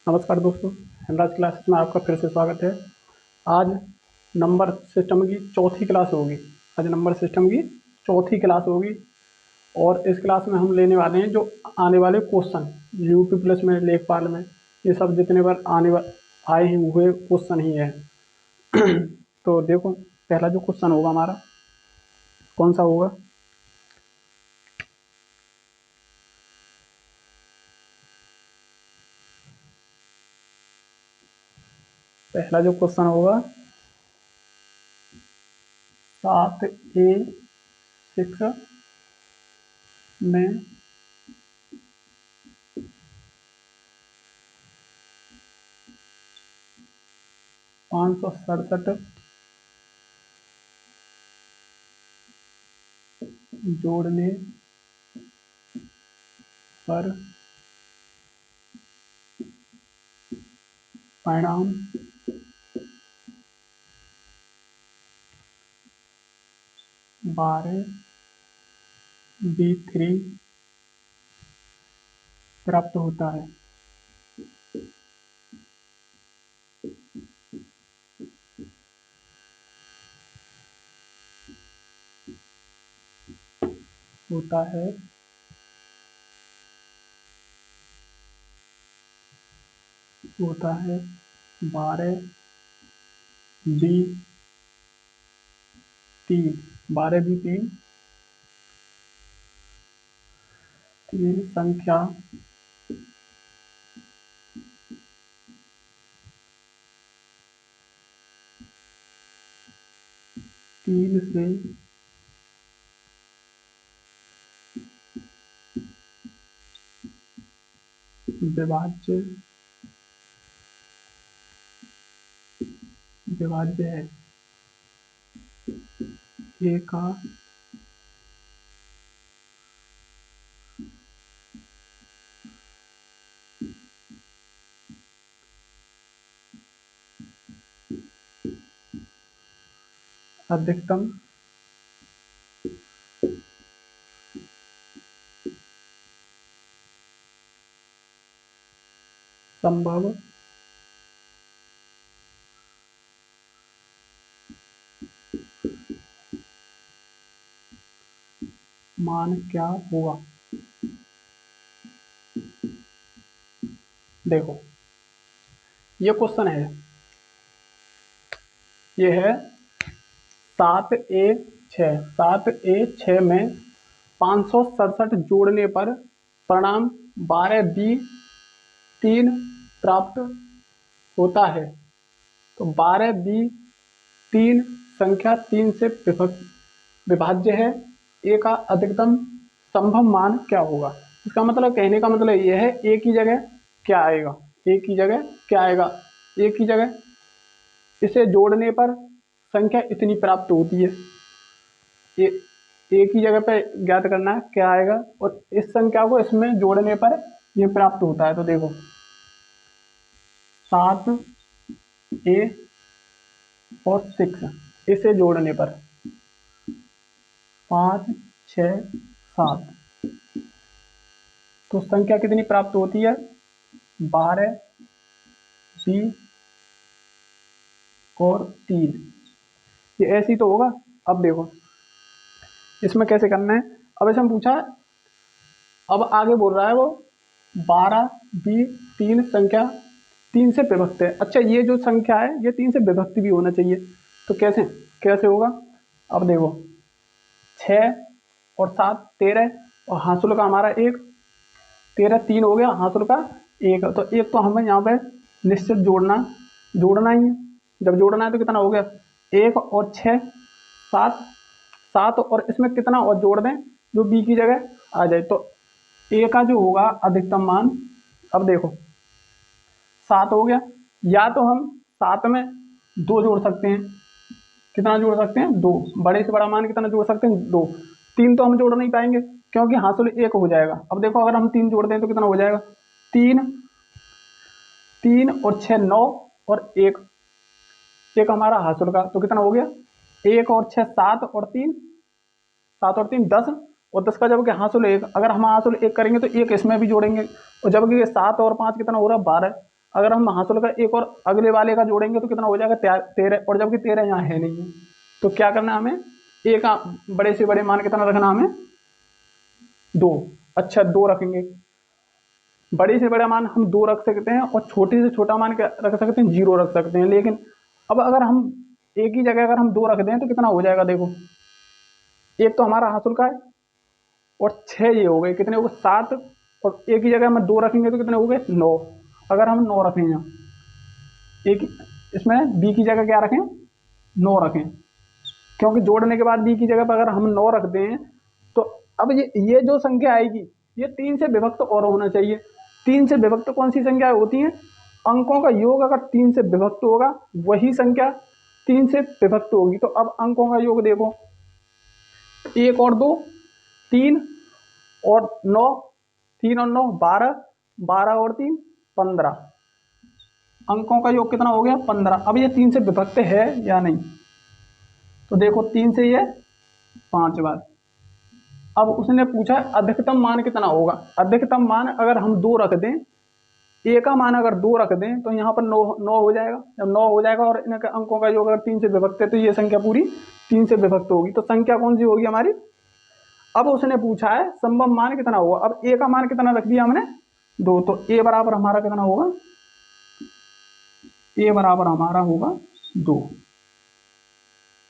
नमस्कार दोस्तों, हेमराज क्लासेस में आपका फिर से स्वागत है। आज नंबर सिस्टम की चौथी क्लास होगी। आज नंबर सिस्टम की चौथी क्लास होगी और इस क्लास में हम लेने वाले हैं जो आने वाले क्वेश्चन यूपी प्लस में, लेखपाल में, ये सब जितने बार आए हैं हुए क्वेश्चन ही है। तो देखो, पहला जो क्वेश्चन होगा हमारा कौन सा होगा? पहला जो क्वेश्चन होगा 7A6 में 567 जोड़ने पर परिणाम 12B3 प्राप्त होता है। होता है 12B3 तीन संख्या तीन से विभाज्य है। ए का अधिकतम संभव मान क्या होगा? देखो, ये क्वेश्चन है, ये है 7A6 में 567 जोड़ने पर परिणाम 12B3 प्राप्त होता है। तो 12B3 संख्या 3 से विभाज्य है। ए का अधिकतम संभव मान क्या होगा? इसका मतलब, कहने का मतलब यह है, ए की जगह क्या आएगा? ए की जगह क्या आएगा? ए की जगह इसे जोड़ने पर संख्या इतनी प्राप्त होती है। ए की जगह पे ज्ञात करना है क्या आएगा, और इस संख्या को इसमें जोड़ने पर ये प्राप्त होता है। तो देखो, 7A और 6 इसे जोड़ने पर 5 6 7, तो संख्या कितनी प्राप्त होती है? 12B और 3। ये ऐसी तो होगा। अब देखो, इसमें कैसे करना है। अब ऐसे हम पूछा, अब आगे बोल रहा है वो 12B3 संख्या 3 से विभक्त है। अच्छा, ये जो संख्या है ये 3 से विभक्त भी होना चाहिए। तो कैसे कैसे होगा? अब देखो, 6 और 7 13, और हासुल का हमारा 1, 13 3 हो गया, हासुल का 1। तो एक तो हमें यहाँ पे निश्चित जोड़ना ही है। जब जोड़ना है तो कितना हो गया? 1 और 6 7, 7 और इसमें कितना और जोड़ दें जो बी की जगह आ जाए। तो ए का जो होगा अधिकतम मान, अब देखो 7 हो गया, या तो हम 7 में 2 जोड़ सकते हैं। कितना जोड़ सकते हैं? 2। बड़े से बड़ा मान कितना जोड़ सकते हैं? 2। 3 तो हम जोड़ नहीं पाएंगे क्योंकि हासिल 1 हो जाएगा। अब देखो, अगर हम 3 जोड़ दें तो कितना हो जाएगा? 3 3 और 6 9 और 1 हमारा हासिल का, तो कितना हो गया? 1 और 6 7 और 3 10, और 10 का जबकि हासिल 1, अगर हम हासिल 1 करेंगे तो 1 इसमें भी जोड़ेंगे, और जबकि ये 7 और 5 कितना हो रहा है? 12। अगर हम हासिल का एक और अगले वाले का जोड़ेंगे तो कितना हो जाएगा 13, और जबकि 13 यहाँ है नहीं है, तो क्या करना है हमें, एक बड़े से बड़े मान कितना रखना हमें, 2। अच्छा 2 रखेंगे, बड़े से बड़ा मान हम 2 रख सकते हैं और छोटे से छोटा मान क्या रख सकते हैं, 0 रख सकते हैं। लेकिन अब अगर हम एक ही जगह अगर हम 2 रख दें तो कितना हो जाएगा, देखो एक तो हमारा हासिल का है और 6 ये हो गए, कितने हो गए 7, और एक ही जगह में 2 रखेंगे तो कितने हो गए 9। अगर हम 9 रखें यहाँ एक इसमें बी की जगह क्या रखें, 9 रखें, क्योंकि जोड़ने के बाद बी की जगह पर अगर हम 9 रख दें तो अब ये जो संख्या आएगी ये 3 से विभक्त और होना चाहिए। 3 से विभक्त कौन सी संख्या होती है, अंकों का योग अगर 3 से विभक्त होगा वही संख्या 3 से विभक्त होगी। तो अब अंकों का योग देखो, 1 और 2 3 और 9, 3 और 9 12, 12 और 3 15, अंकों का योग कितना हो गया 15। अब ये 3 से विभक्त है या नहीं, तो देखो 3 से ये 5 बार। अब उसने पूछा अधिकतम मान कितना होगा, अधिकतम मान अगर हम 2 रख दें, ए का मान अगर 2 रख दें तो यहाँ पर 9 हो जाएगा। जब 9 हो जाएगा और इनके अंकों का योग अगर 3 से विभक्त है तो ये संख्या पूरी 3 से विभक्त होगी। तो संख्या कौन सी होगी हमारी, अब उसने पूछा है संभव मान कितना होगा। अब ए का मान कितना रख दिया हमने 2, तो ए बराबर हमारा कितना होगा, ए बराबर हमारा होगा 2।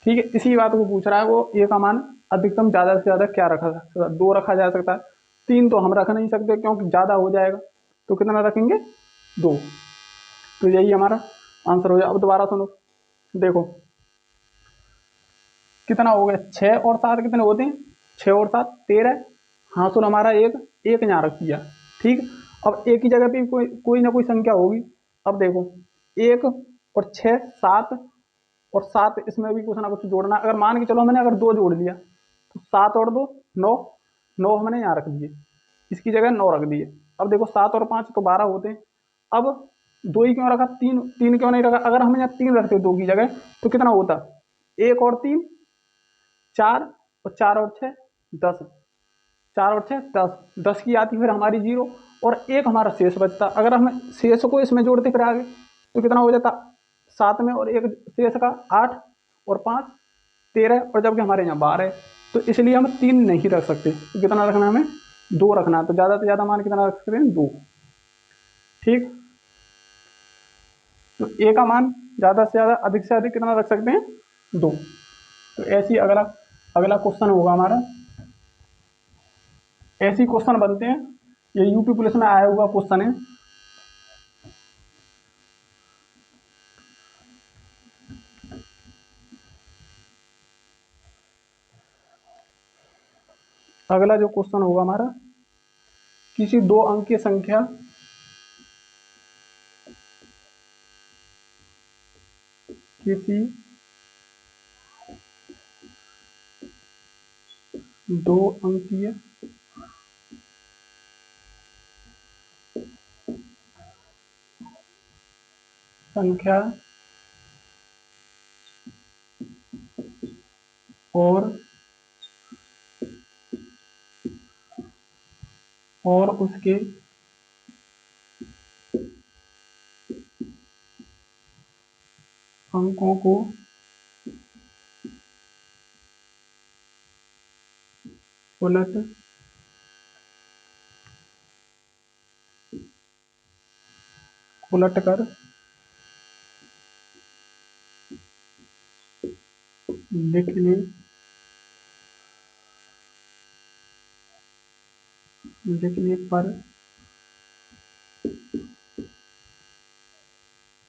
ठीक है, इसी बात को पूछ रहा है वो, ए का मान अधिकतम ज्यादा से ज्यादा क्या रखा जा सकता है, 2 रखा जा सकता है, 3 तो हम रख नहीं सकते क्योंकि ज्यादा हो जाएगा, तो कितना रखेंगे 2। तो यही हमारा आंसर हो जाए। अब दोबारा सुनो, देखो कितना हो गया, 6 और 7 कितने होते हैं, 6 और 7 13, हासिल हमारा एक यहाँ रख दिया। ठीक, अब एक ही जगह पे कोई ना कोई संख्या होगी। अब देखो 1 और 6 7 और 7, इसमें भी कुछ ना कुछ जोड़ना। अगर मान के चलो हमने अगर 2 जोड़ लिया तो 7 और 2 9, 9 हमने यहाँ रख दिए, इसकी जगह 9 रख दिए। अब देखो 7 और 5 तो 12 होते हैं। अब 2 ही क्यों रखा, 3 क्यों नहीं रखा, अगर हम यहाँ 3 रखते 2 की जगह तो कितना होता, 1 और 3 4, और 4 और 6 10, 4 और 6 10, 10 की आती फिर हमारी 0 और एक हमारा शेष बचता। अगर हम शेष को इसमें जोड़ते फिर आगे तो कितना हो जाता, 7 में और एक शेष का 8 और 5 13, और जबकि हमारे यहाँ 12 है, तो इसलिए हम 3 नहीं रख सकते। तो कितना रखना है हमें, 2 रखना है। तो ज़्यादा से ज़्यादा मान कितना रख सकते हैं, 2। ठीक, तो ए का मान ज़्यादा से ज़्यादा अधिक से अधिक कितना रख सकते हैं, 2। तो ऐसी अगला क्वेश्चन होगा हमारा, ऐसी क्वेश्चन बनते हैं। ये यूपी पुलिस में आया हुआ क्वेश्चन है। अगला जो क्वेश्चन होगा हमारा, किसी 2 अंकीय संख्या किसी 2 अंकीय संख्या और उसके अंकों को उलट कर लिखने पर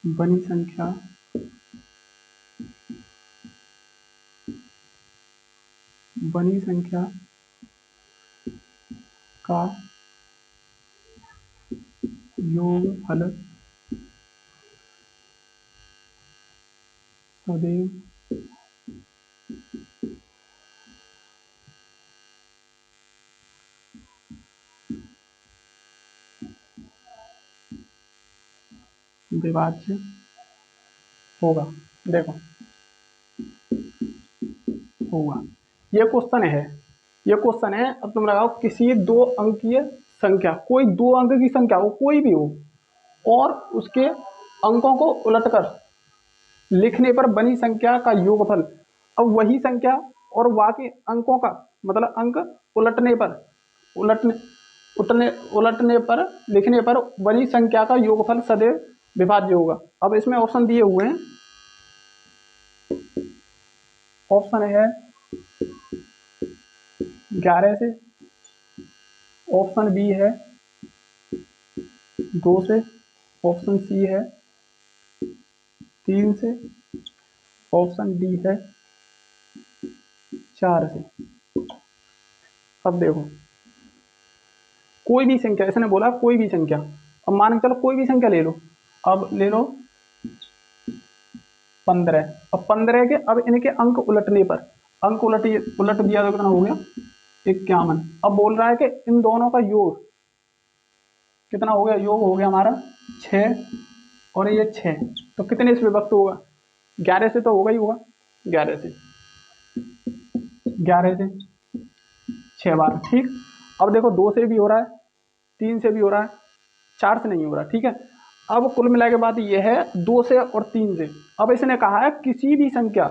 बनी संख्या का योगफल सदैव विभाज्य होगा। देखो होगा, ये क्वेश्चन है। अब तुम लगाओ किसी 2 अंकीय संख्या, कोई 2 अंक की संख्या हो, कोई भी हो, और उसके अंकों को उलटकर लिखने पर बनी संख्या का योगफल। अब वही संख्या और बाकी अंकों का मतलब अंक उलटने पर उलटने उलटने उलटने पर लिखने पर बनी संख्या का योगफल सदैव विभाज्य होगा। अब इसमें ऑप्शन दिए हुए हैं। ऑप्शन है 11 से, ऑप्शन बी है 2 से, ऑप्शन सी है 3 से, ऑप्शन डी है 4 से। अब देखो, कोई भी संख्या, इसने बोला कोई भी संख्या। अब मान के चलो कोई भी संख्या ले लो। अब ले लो 15। अब 15 के अब इनके अंक उलटने पर, अंक उलट दिया तो कितना हो गया 51। अब बोल रहा है कि इन दोनों का योग कितना हो गया, योग हो गया हमारा 6 और ये 6, तो कितने से विभक्त होगा, 11 से तो होगा ही होगा। 11 से 11 से 6 बार, ठीक। अब देखो 2 से भी हो रहा है, 3 से भी हो रहा है, 4 से नहीं हो रहा, ठीक है। अब कुल मिला के बात यह है 2 से और 3 से। अब इसने कहा है किसी भी संख्या,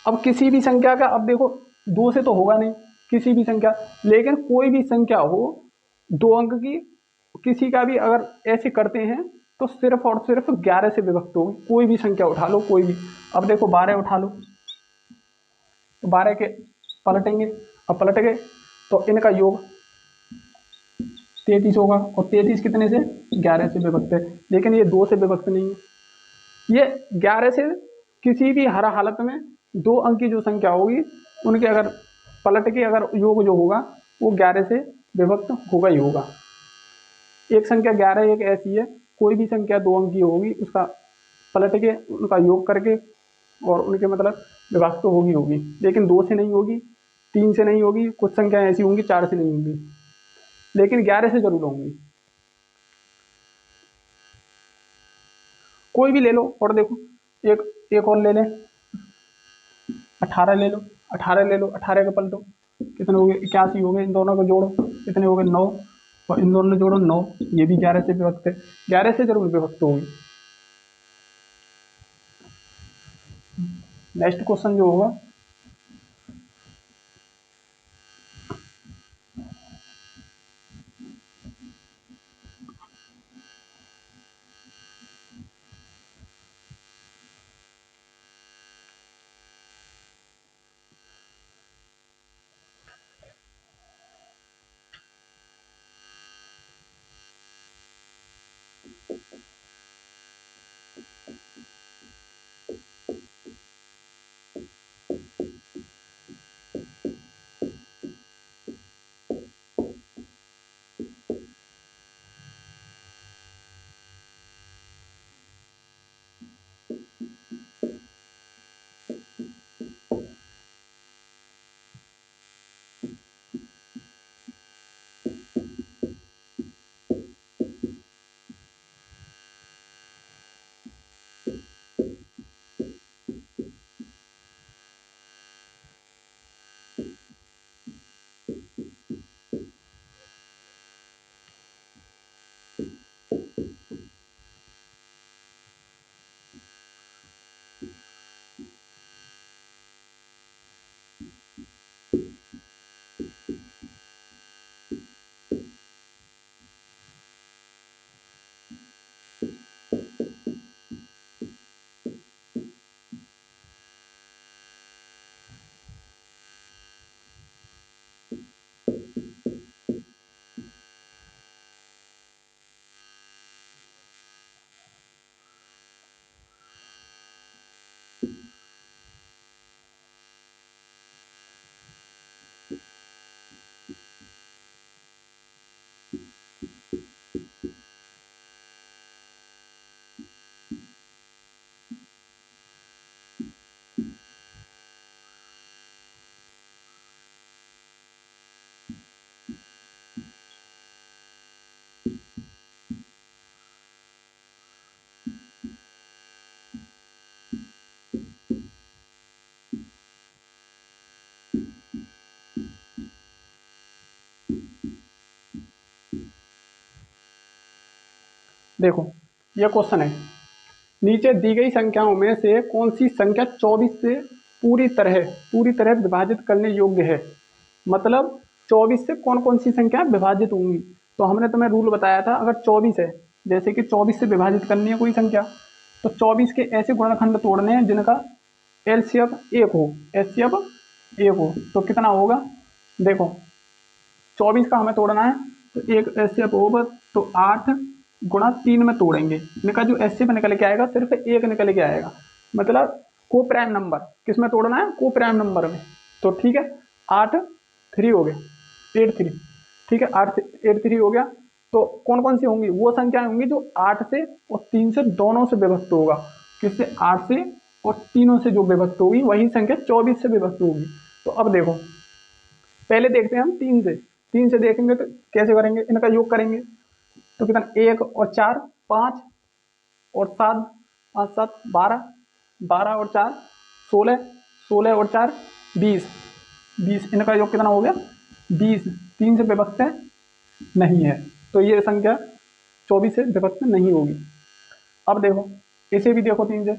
अब किसी भी संख्या का, अब देखो 2 से तो होगा नहीं किसी भी संख्या, लेकिन कोई भी संख्या हो 2 अंक की, किसी का भी अगर ऐसे करते हैं तो सिर्फ और सिर्फ 11 से विभक्त होगी। कोई भी संख्या उठा लो, कोई भी। अब देखो 12 उठा लो, तो 12 के पलटेंगे, अब पलट गए तो इनका योग 33 होगा, और 33 कितने से 11 से विभक्त है, लेकिन ये 2 से विभक्त नहीं है। ये 11 से किसी भी हर हालत में 2 अंक की जो संख्या होगी उनके अगर पलट के अगर योग जो होगा वो 11 से विभक्त होगा ही होगा। एक संख्या 11 एक ऐसी है, कोई भी संख्या 2 अंक की होगी उसका पलट के उनका योग करके और उनके मतलब विभक्त तो होगी होगी, लेकिन 2 से नहीं होगी, 3 से नहीं होगी, कुछ संख्याएं ऐसी होंगी 4 से नहीं होंगी, लेकिन 11 से जरूर होंगी। कोई भी ले लो और देखो, एक एक और ले लें, 18 ले लो, 18 ले लो, 18 का पलटो, कितने हो गए 81 हो गए, इन दोनों को जोड़ो कितने हो गए 9, और इन दोनों ने जोड़ो 9, ये भी 11 से विभक्त है, 11 से जरूर विभक्त होगी। नेक्स्ट क्वेश्चन जो होगा, देखो ये क्वेश्चन है। नीचे दी गई संख्याओं में से कौन सी संख्या 24 से पूरी तरह विभाजित करने योग्य है। मतलब 24 से कौन कौन सी संख्या विभाजित होंगी। तो हमने तुम्हें रूल बताया था, अगर 24 है, जैसे कि 24 से विभाजित करनी है कोई संख्या, तो 24 के ऐसे गुणनखंड तोड़ने हैं जिनका एलसीएम 1 हो। एलसीएम 1 हो तो कितना होगा, देखो 24 का हमें तोड़ना है, तो एक एलसीएम होगा तो 8 गुणा 3 में तोड़ेंगे, इनका जो एलसीएम निकल के आएगा सिर्फ एक निकल के आएगा। मतलब को प्राइम नंबर किस में तोड़ना है, को प्राइम नंबर में। तो ठीक है, 8 3 हो गए 8 3, ठीक है 8 3 हो गया। तो कौन कौन सी होंगी, वो संख्याएं होंगी जो 8 से और 3 से दोनों से विभक्त होगा। किससे, 8 से और तीनों से जो विभक्त होगी वही संख्या 24 से विभक्त होगी। तो अब देखो पहले देखते हैं हम 3 से देखेंगे तो कैसे करेंगे, इनका योग करेंगे तो कितना, 1 और 4 5 और 7 5 7 12, 12 और 4 16, 16 और 4 20, 20 इनका योग कितना हो गया 20। 3 से विभक्त है नहीं है, तो ये संख्या 24 से विभक्त नहीं होगी। अब देखो इसे भी देखो, 3 से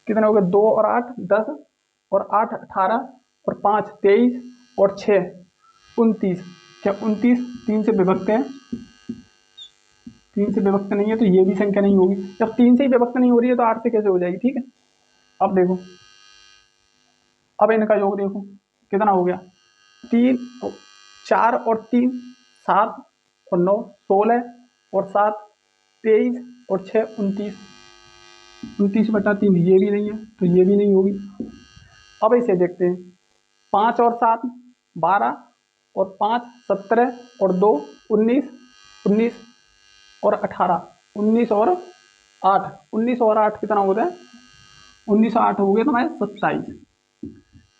कितने हो गए, 2 और 8 10 और 8 18 और 5 23 और 6 29। क्या 29 3 से विभक्त है, 3 से विभक्त नहीं है तो ये भी संख्या नहीं होगी। जब 3 से ही विभक्त नहीं हो रही है तो 8 से कैसे हो जाएगी, ठीक है। अब देखो, अब इनका योग देखो कितना हो गया, 3 4 और 3 7 और 9 16 और 7 23 और 6 29, 29/3 ये भी नहीं है तो ये भी नहीं होगी। अब इसे देखते हैं, 5 और 7 12 और 5 17 और 2 19, 19 और 18 19 और 8, 19 और 8 कितना होता है, 19 और 8 हो गया तुम्हारे 27।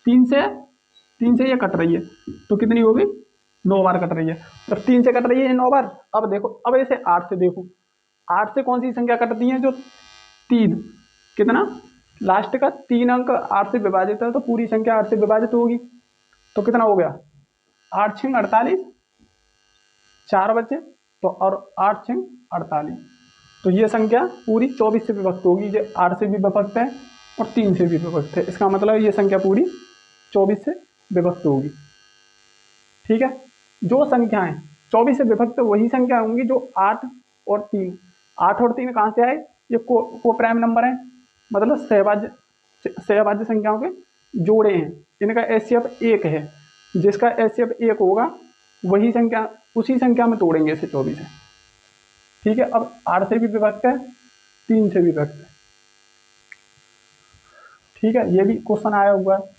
3 से 3 से ये कट रही है तो कितनी होगी, 9 बार कट रही है। जब 3 से कट रही है 9 बार, अब देखो अब इसे 8 से देखो, 8 से कौन सी संख्या कटती है, जो 3, कितना लास्ट का 3 अंक 8 से विभाजित है तो पूरी संख्या 8 से विभाजित होगी। तो कितना हो गया, 8 6 48, 4 बचे तो, और 8 6 48, तो ये संख्या पूरी 24 से विभक्त होगी। जो 8 से भी विभक्त है और 3 से भी विभक्त है, इसका मतलब ये संख्या पूरी 24 से विभक्त होगी। ठीक है, जो संख्याएं 24 से विभक्त वही संख्या होंगी जो 8 और 3, 8 और 3 कहाँ से आए, ये को प्राइम नंबर है, मतलब सहभाज्य संख्याओं के जोड़े हैं। इनका एचसीएफ 1 है, जिसका एचसीएफ 1 होगा वही संख्या, उसी संख्या में तोड़ेंगे इसे 24 है। ठीक है, अब 8 से भी विभक्त है, 3 से भी विभक्त है। ठीक है, ये भी क्वेश्चन आया हुआ है।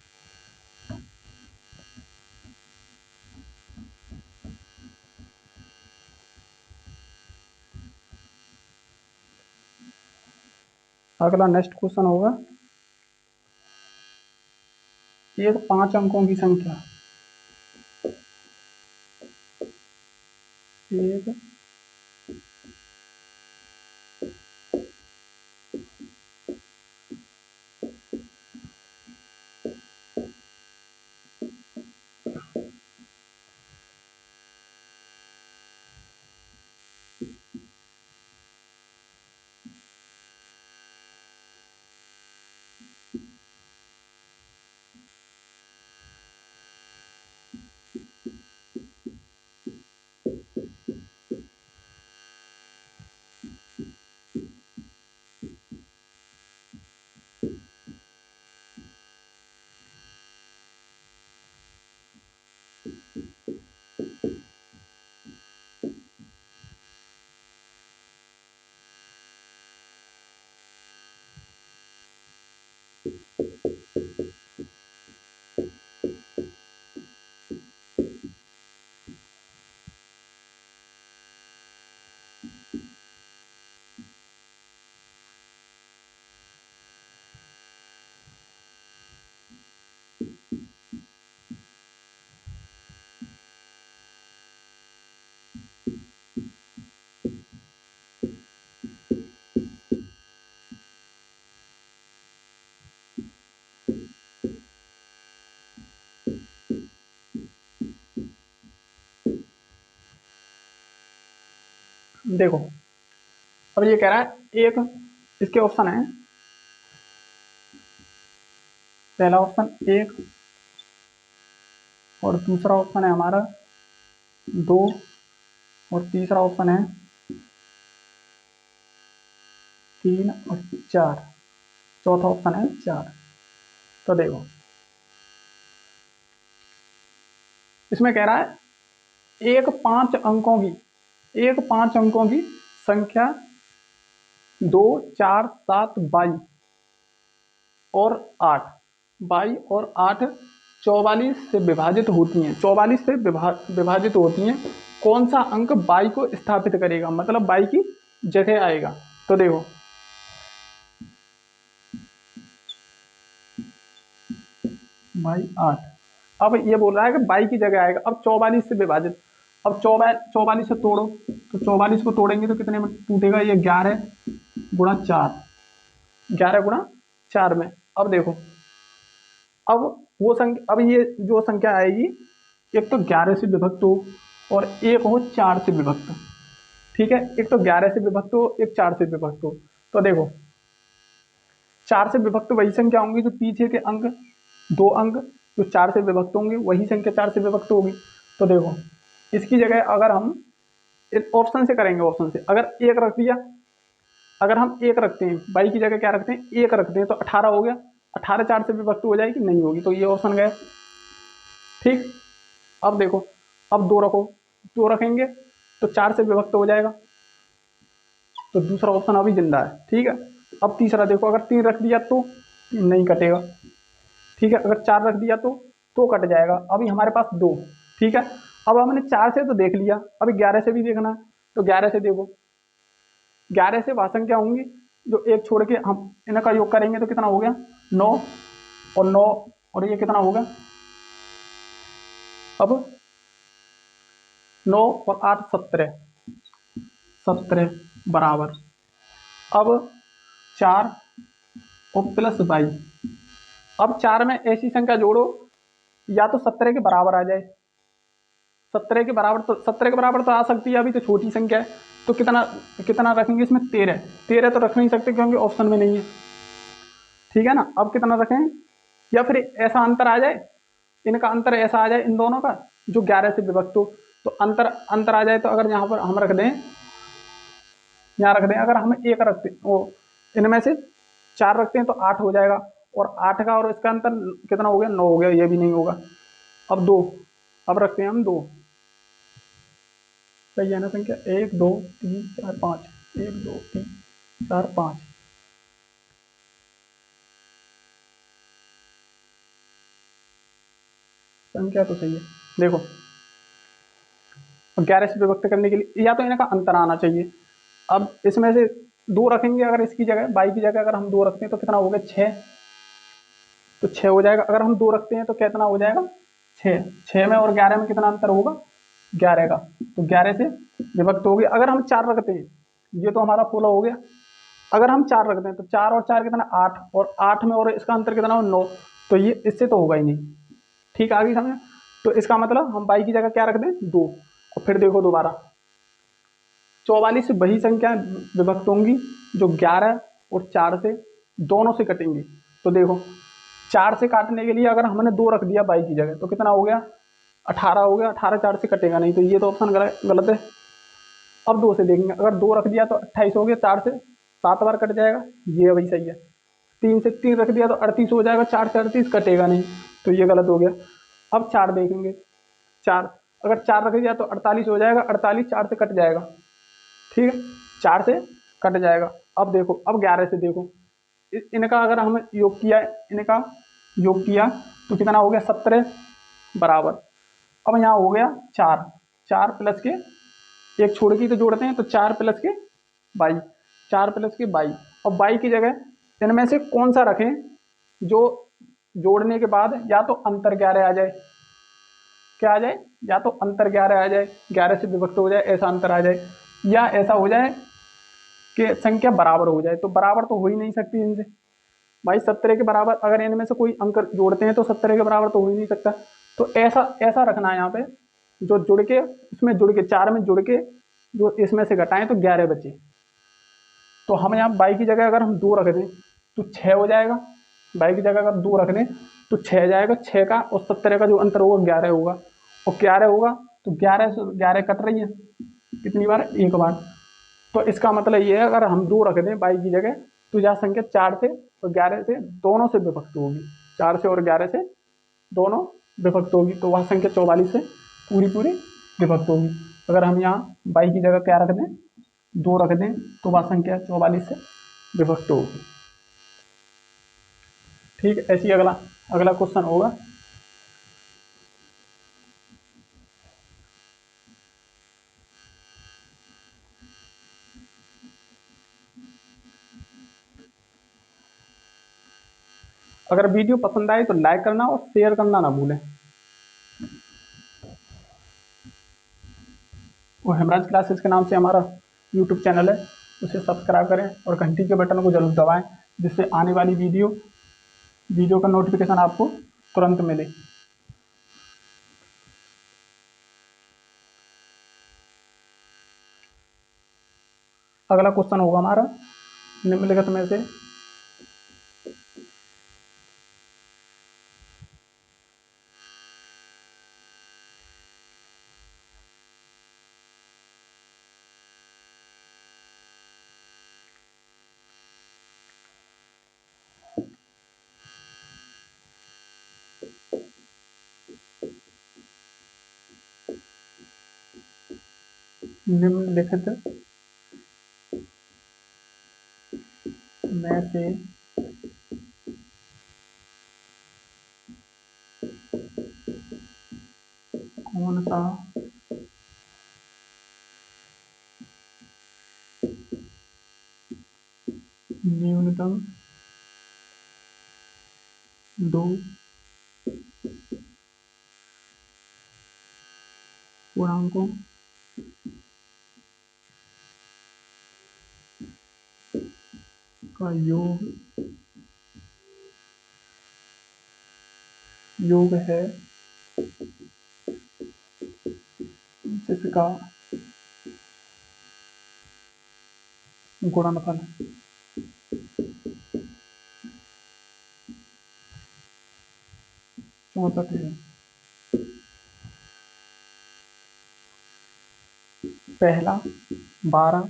अगला नेक्स्ट क्वेश्चन होगा, एक 5 अंकों की संख्या, एक देखो अब ये कह रहा है एक, इसके ऑप्शन है, पहला ऑप्शन 1 और दूसरा ऑप्शन है हमारा 2 और तीसरा ऑप्शन है 3 और 4, चौथा ऑप्शन है 4। तो देखो इसमें कह रहा है एक पांच अंकों की संख्या 2, 4, 7, 22 और 8, 44 से विभाजित होती हैं, 44 से विभाजित होती हैं। कौन सा अंक 22 को स्थापित करेगा, मतलब 22 की जगह आएगा। तो देखो 8, अब ये बोल रहा है कि 22 की जगह आएगा। अब 44 से विभाजित, अब 44 से तोड़ो, तो 44 को तोड़ेंगे तो कितने में टूटेगा, ये 11 गुणा 4, 11 गुणा 4 में। अब देखो अब वो संख्या, अब ये जो संख्या आएगी, एक तो 11 से विभक्त हो और एक हो 4 से विभक्त, ठीक है। एक तो 11 से विभक्त हो, एक 4 से विभक्त हो। तो देखो 4 से विभक्त वही संख्या होंगी जो पीछे के अंक, 2 अंक जो 4 से विभक्त होंगे वही संख्या 4 से विभक्त होगी। तो देखो इसकी जगह अगर हम ऑप्शन से करेंगे, ऑप्शन से अगर एक रख दिया, अगर हम एक रखते हैं, 22 की जगह क्या रखते हैं, एक रखते हैं, तो 18 हो गया। 18 4 से विभक्त हो जाएगी, नहीं होगी, तो ये ऑप्शन गए, ठीक। अब देखो अब 2 रखो, 2 रखेंगे तो 4 से विभक्त हो जाएगा, तो दूसरा ऑप्शन अभी जिंदा है, ठीक है। अब तीसरा देखो, अगर 3 रख दिया तो नहीं कटेगा, ठीक है। अगर 4 रख दिया तो कट जाएगा। अभी हमारे पास 2, ठीक है। अब हमने 4 से तो देख लिया, अभी 11 से भी देखना है, तो 11 से देखो, 11 से वह संख्या होंगी जो एक छोड़ के हम इनका योग करेंगे तो कितना हो गया, 9 और 9 और ये कितना हो गया, अब 9 और 8 17, 17 बराबर, अब 4 और प्लस 22। अब 4 में ऐसी संख्या जोड़ो या तो 17 के बराबर आ जाए, 17 के बराबर, तो 17 के बराबर तो आ सकती है, अभी तो छोटी संख्या है, तो कितना कितना रखेंगे इसमें, 13, 13 तो रख नहीं सकते क्योंकि ऑप्शन में नहीं है, ठीक है ना। अब कितना रखें, या फिर ऐसा अंतर आ जाए, इनका अंतर ऐसा आ जाए इन दोनों का जो 11 से विभक्त हो, तो अंतर आ जाए, तो अगर यहाँ पर हम रख दें, यहाँ रख दें, अगर हम एक रखते वो इनमें से 4 रखते हैं तो 8 हो जाएगा, और 8 का और इसका अंतर कितना हो गया, 9 हो गया, ये भी नहीं होगा। अब 2, अब रखते हैं हम 2, सही है ना संख्या, 1 2 3 4 5, 1 2 3 4 5, संख्या तो सही है। देखो 11 से विभक्त करने के लिए या तो इनका अंतर आना चाहिए। अब इसमें से 2 रखेंगे, अगर इसकी जगह 22 की जगह अगर हम 2 रखते हैं तो कितना हो गया, 6, तो 6 हो जाएगा। अगर हम 2 रखते हैं तो कितना हो जाएगा, 6, 6 में और 11 में कितना अंतर होगा, 11 का, तो 11 से विभक्त हो गया। अगर हम 4 रखते हैं, ये तो हमारा पूरा हो गया, अगर हम 4 रखते हैं तो 4 और 4 कितना 8, और 8 में और इसका अंतर कितना हो 9, तो ये इससे तो होगा ही नहीं, ठीक आ गई समझ। तो इसका मतलब हम 22 की जगह क्या रख दें, 2, और फिर देखो दोबारा 44 से वही संख्या विभक्त होंगी जो 11 और 4 से दोनों से कटेंगी। तो देखो 4 से काटने के लिए अगर हमने 2 रख दिया 22 की जगह तो कितना हो गया, 18 हो गया, 18 4 से कटेगा नहीं, तो ये तो ऑप्शन गलत है। अब 2 से देखेंगे, अगर 2 रख दिया तो 28 हो गया, 4 से 7 बार कट जाएगा, ये वही सही है। 3 से 3 रख दिया तो 38 हो जाएगा, 4 से 38 कटेगा नहीं, तो ये गलत हो गया। अब 4 देखेंगे, 4 अगर 4 रख दिया तो 48 हो जाएगा, 48 4 से कट जाएगा, ठीक है, 4 से कट जाएगा। अब देखो अब 11 से देखो, इनका अगर हम योग किया, इनका योग किया तो कितना हो गया, 17 बराबर, अब यहाँ हो गया 4, 4 प्लस के एक छोड़ के तो जोड़ते हैं, तो 4 प्लस के 22, 4 प्लस के 22, और 22 की जगह इनमें से कौन सा रखें जो जोड़ने के बाद या तो अंतर 11 आ जाए, क्या आ जाए, या तो अंतर 11 आ जाए, 11 से विभक्त हो जाए ऐसा अंतर आ जाए, या ऐसा हो जाए कि संख्या बराबर हो जाए। तो बराबर तो हो ही नहीं सकती इनसे भाई, 17 के बराबर अगर इनमें से कोई अंक जोड़ते हैं तो 17 के बराबर तो हो ही नहीं सकता। तो ऐसा ऐसा रखना है यहाँ पे, जो जुड़ के इसमें जुड़ के 4 में जुड़ के जो इसमें से घटाएं तो 11 बचे, तो हम यहाँ बाई की जगह अगर हम 2 रख दें तो 6 हो जाएगा। बाई की जगह अगर 2 रख दें तो 6 जाएगा। 6 का और 17 का जो अंतर होगा 11 होगा, और 11 होगा तो 11 से 11 कट रही है कितनी बार, एक बार। तो इसका मतलब ये है अगर हम 2 रख दें बाई की जगह तो यह संख्या 4 से और 11 से दोनों से विभक्त होगी। 4 से और 11 से दोनों विभक्त होगी, तो वह संख्या 44 से पूरी पूरी विभक्त होगी। अगर हम यहाँ बाई की जगह क्या रख दें, 2 रख दें, तो वह संख्या 44 से विभक्त होगी। ठीक, ऐसी अगला अगला क्वेश्चन होगा। अगर वीडियो पसंद आए तो लाइक करना और शेयर करना ना भूलें। वो हेमराज क्लासेस के नाम से हमारा यूट्यूब चैनल है, उसे सब्सक्राइब करें और घंटी के बटन को जरूर दबाएं, जिससे आने वाली वीडियो का नोटिफिकेशन आपको तुरंत मिले। अगला क्वेश्चन होगा हमारा निम्नलिखित में से निम्नलिखित में से कौन सा न्यूनतम 2 पूर्णांकों का योग है, जिसका गुणनफल 64 है। पहला 12,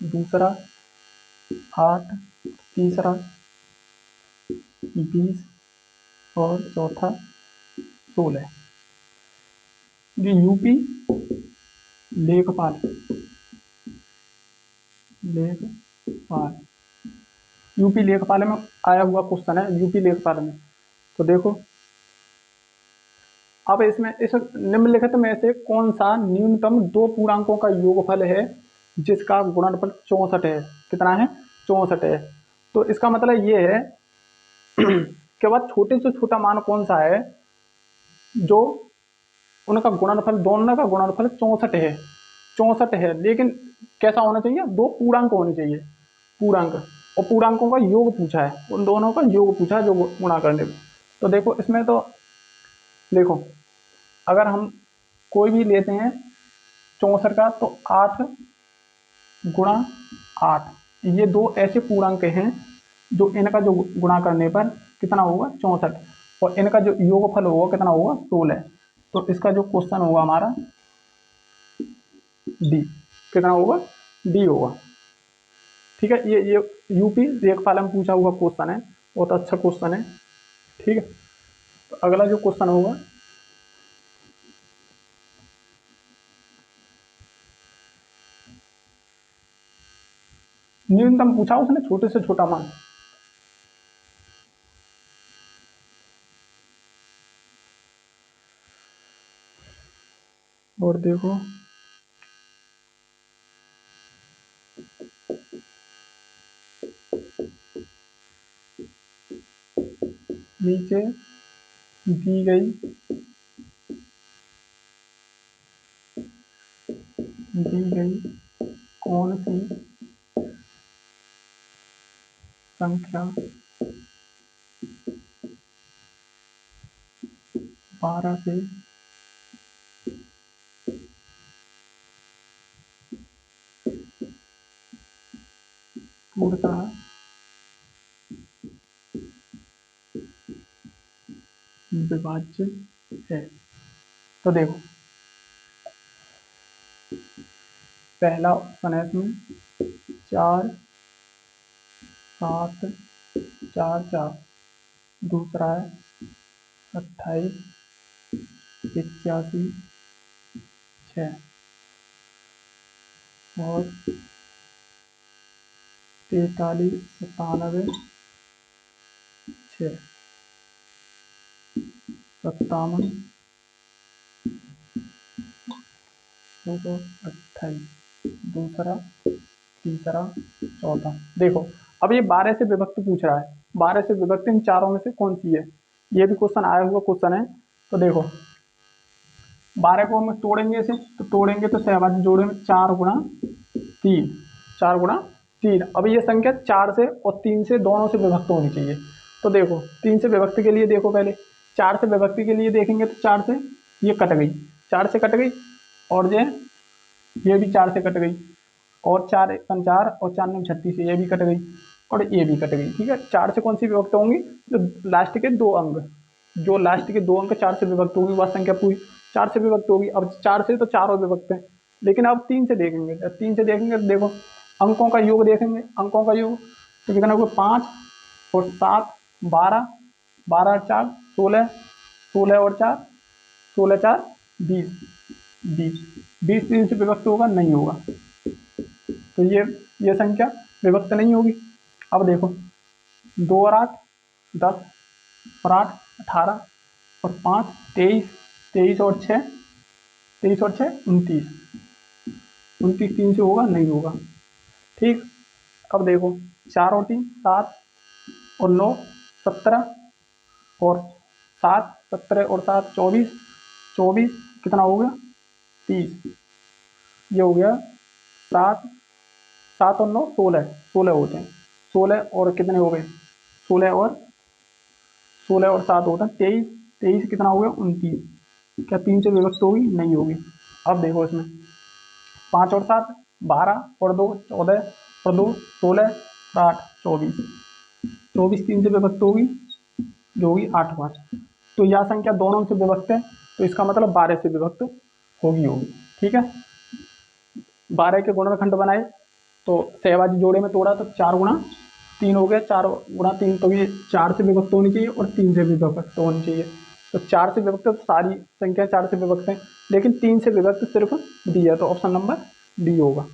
दूसरा 8, तीसरा 20 और चौथा 16। जो यूपी लेखपाल यूपी लेखपाल में आया हुआ क्वेश्चन है, यूपी लेखपाल में। तो देखो अब इसमें इस निम्नलिखित में से कौन सा न्यूनतम 2 पूर्णांकों का योगफल है जिसका गुणनफल 64 है। कितना है, 64 है। तो इसका मतलब ये है कि वह छोटे से छोटा मान कौन सा है जो उनका गुणनफल, दोनों का गुणनफल 64 है। 64 है, लेकिन कैसा होना चाहिए, 2 पूर्णांक होने चाहिए, पूर्णांक। और पूर्णांकों का योग पूछा है, उन दोनों का योग पूछा है जो गुणा करने में। तो देखो इसमें तो देखो अगर हम कोई भी लेते हैं 64 का, तो 8 गुणा 8, ये 2 ऐसे पूर्णांक हैं जो इनका जो गुणा करने पर कितना होगा, 64, और इनका जो योगफल होगा कितना होगा, 16। तो इसका जो क्वेश्चन होगा हमारा डी, कितना होगा, डी होगा। ठीक है, ये यूपी लेखपाल में पूछा हुआ क्वेश्चन है, बहुत अच्छा क्वेश्चन है। ठीक है, तो अगला जो क्वेश्चन होगा न्यूनतम पूछा उसने छोटे से छोटा मान। और देखो नीचे दी गई कौन सी संख्या 12 से पूर्णतः विभाज्य है। तो देखो पहला ऑप्शन है इसमें 4 7 4 4, दूसरा है 28 81 6 और 43 97 6 57 28, दूसरा तीसरा चौथा। देखो अब ये 12 से विभक्त पूछ रहा है, 12 से विभक्त इन चारों में से कौन सी है, ये भी क्वेश्चन आया हुआ क्वेश्चन है। तो देखो 12 को हम तोड़ेंगे इसे, तो तोड़ेंगे तो सहभाज्य जोड़े में 4 गुणा 3, 4 गुणा 3। अब ये संख्या 4 से और 3 से दोनों से विभक्त होनी चाहिए। तो देखो 3 से विभक्ति के लिए देखो, पहले 4 से विभक्ति के लिए देखेंगे तो 4 से ये कट गई, 4 से कट गई, और ये भी 4 से कट गई, और 4 1 4 और 4 9 36, ये भी कट गई और ये भी कट गई। ठीक है, 4 से कौन सी विभक्त होंगी, जो लास्ट के 2 अंक, जो लास्ट के 2 अंक 4 से विभक्त होगी वह संख्या पूरी 4 से विभक्त होगी। अब 4 से तो चारों विभक्त हैं, लेकिन अब 3 से देखेंगे, अब 3 से देखेंगे तो देखो अंकों का योग देखेंगे, अंकों का योग तो कितना होगा, 5 और 7 12, 12 4 16, 16 और 4 16 4 20, 20 3 से विभक्त होगा, नहीं होगा, तो ये संख्या विभक्त नहीं होगी। अब देखो 2 और 8 10 और 8 18 और 5 23, 23 और 6 29, 29 3 से होगा, नहीं होगा। ठीक, अब देखो 4 और 3 7 और 9 17 और 7 17 और 7 24, 24 कितना हो गया 30, ये हो गया 7 7 और 9 16, 16 होते हैं, 16 और कितने हो गए 16 और 7 होता है 23, 23 कितना हो गया 29, क्या 3 से विभक्त होगी, नहीं होगी। अब देखो इसमें 5 और 7 12 और 2 14 और 2 16 और 8 24, 24 3 से विभक्त होगी, जो होगी 8 5। तो यह संख्या दोनों से विभक्त है, तो इसका मतलब 12 से विभक्त होगी। ठीक है, 12 के गुणनखंड बनाए तो सहभाज्य जोड़े में तोड़ा तो 4 गुणा 3 हो गया, 4 गुणा 3, तो ये 4 से विभक्त होनी चाहिए और 3 से भी विभक्त होनी चाहिए। तो 4 से विभक्त सारी संख्या 4 से विभक्त है, लेकिन 3 से विभक्त सिर्फ डी है, तो ऑप्शन नंबर डी होगा।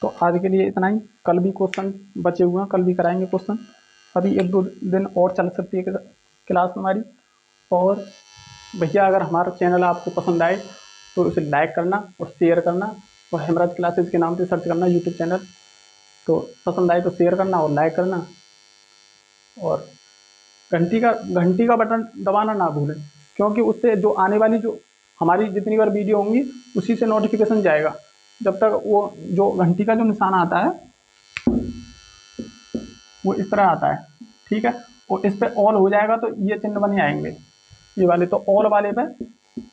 तो आज के लिए इतना ही, कल भी क्वेश्चन बचे हुए हैं, कल भी कराएंगे क्वेश्चन। अभी 1-2 दिन और चल सकती है क्लास हमारी। और भैया अगर हमारा चैनल आपको पसंद आए तो उसे लाइक करना और शेयर करना, और हेमराज क्लासेस के नाम से सर्च करना यूट्यूब चैनल। तो पसंद आए तो शेयर करना और लाइक करना, और घंटी का बटन दबाना ना भूलें, क्योंकि उससे जो आने वाली जो हमारी जितनी बार वीडियो होंगी उसी से नोटिफिकेशन जाएगा। जब तक वो जो घंटी का जो निशान आता है वो इस तरह आता है, ठीक है, और इस पर ऑल हो जाएगा तो ये चिन्ह बने आएंगे, ये वाले, तो ऑल वाले पे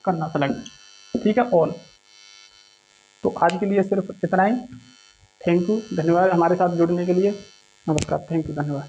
करना सेलेक्ट, ठीक है, ऑल। तो आज के लिए सिर्फ इतना ही। थैंक यू, धन्यवाद हमारे साथ जुड़ने के लिए। नमस्कार, थैंक यू, धन्यवाद।